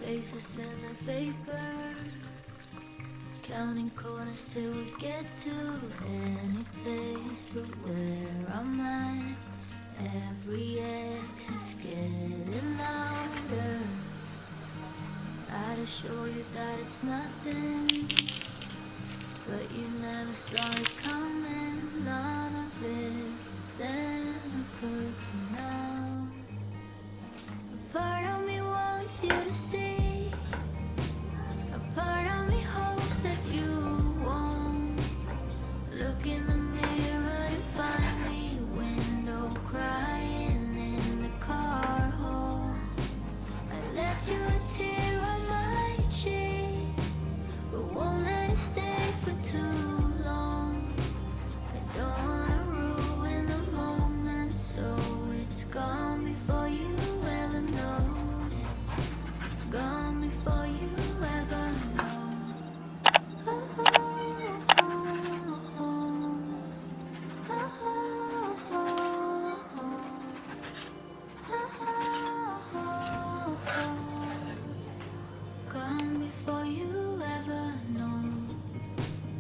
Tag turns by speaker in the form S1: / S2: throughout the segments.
S1: faces in the vapor, counting corners till we get to any place but where I'm at. Every exit's getting louder. I'd assure you that it's nothing, but you never saw it coming. None of it then occurred to now. A part of me wants you to see, a part of me hopes that you won't look in the mirror and find me window crying in the car hole. I left you a tear on my cheek, but won't let it stay for too long. I don't wanna ruin the moment, so it's gone before you ever know. Gone before you ever know. Gone before you ever know.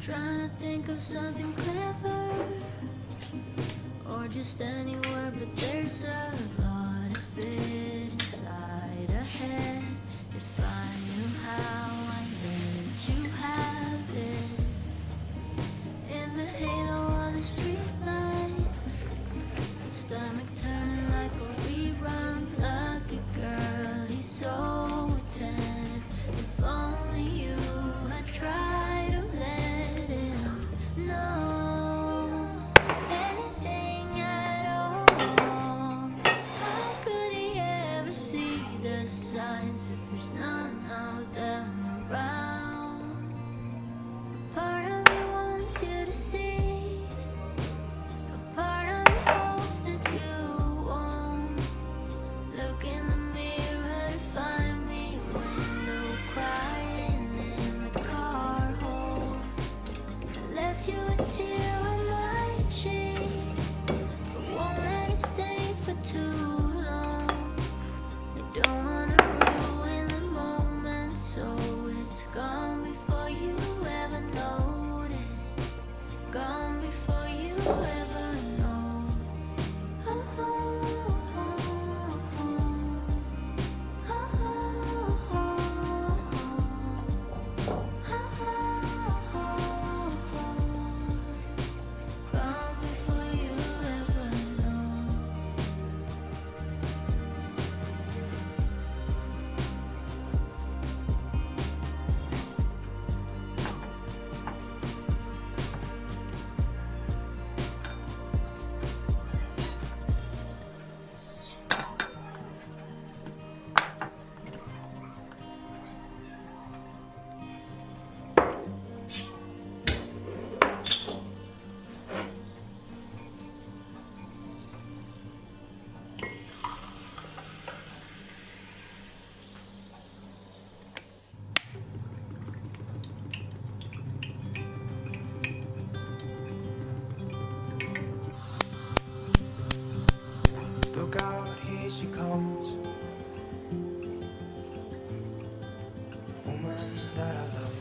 S1: Trying to think of something clever, or just any word, but there's a lot of it inside a head. If I knew how I let you have it, in the halo of the street light, stomach turning like a rerun. Lucky girl, he's so attentive. If only you had tried to let him know anything at all. How could he ever see the signs if there's none of them around? Part of me wants you to see, a part of me hopes that you won't look in the mirror and find me window crying in the car hole. I left you a tear on my cheek, but won't let it stay for too long. I don't wanna ruin the moment, so it's gone before you ever notice. Gone before you ever know. Gone before you ever know.
S2: Look out, here she comes. Woman that I love.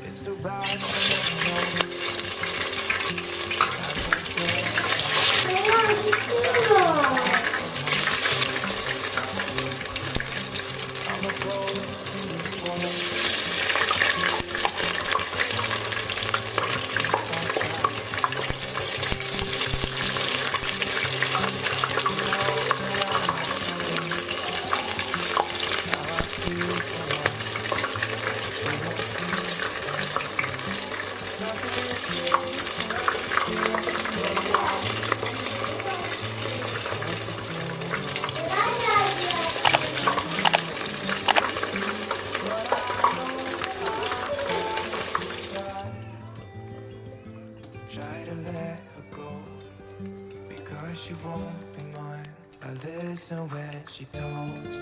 S2: It's too bad I never know. I'm a cold woman. Try to let her go, because she won't be mine. I listen when she talks,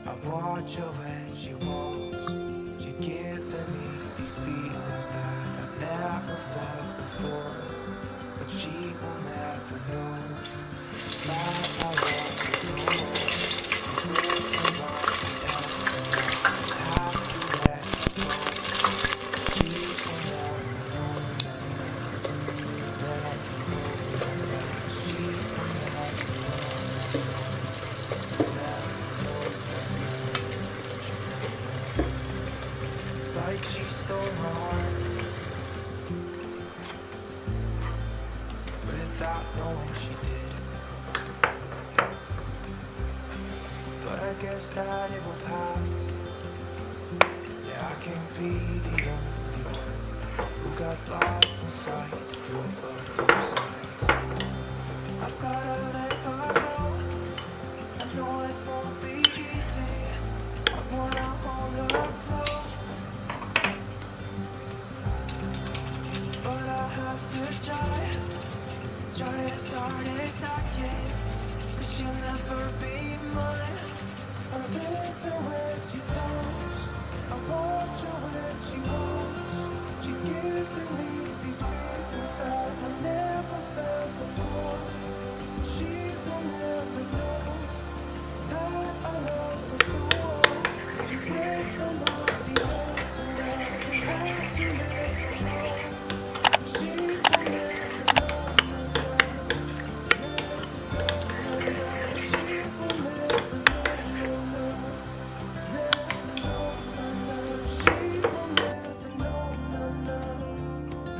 S2: I watch her when she walks. She's giving me these feelings that I've never felt before, but she will never know that I want to know. without knowing she did. But I guess that it will pass. Yeah, I can't be the only one who got lost inside the blue of those signs. I've gotta let her go. I know it won't be easy. I wanna hold her close, but I have to try as hard as I can, 'cause she'll never be mine. I listen when she talks, I watch her when she walks. She's giving me these feelings that I never felt before. She will never know that I love her so. She's with somebody else and I have to let her know. She will never know, she will never know, she will never know,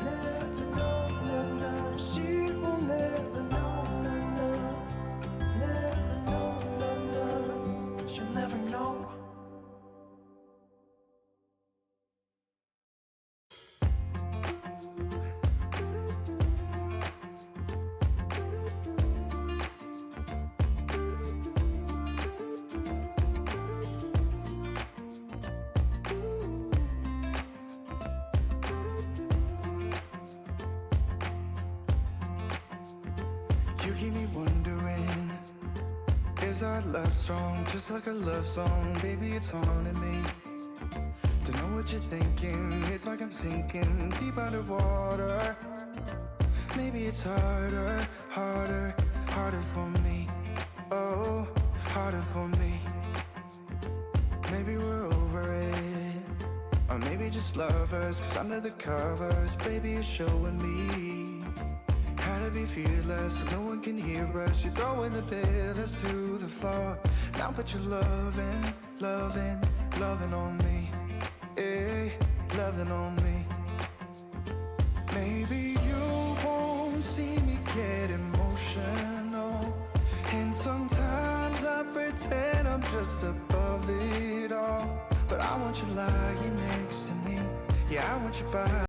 S2: never know, she will never know, she'll never know. You keep me wondering, is our love strong? Just like a love song, baby, it's haunting me. Don't know what you're thinking, it's like I'm sinking deep underwater. Maybe it's harder for me. Oh, harder for me. Maybe we're over it, or maybe just lovers, 'cause under the covers, baby, you're showing me how to be fearless, so no one can hear us. You're throwing the pillars to the floor. Now put your loving on me. Hey, loving on me. Maybe you won't see me get emotional, and sometimes I pretend I'm just above it all. But I want you lying next to me. Yeah, I want you by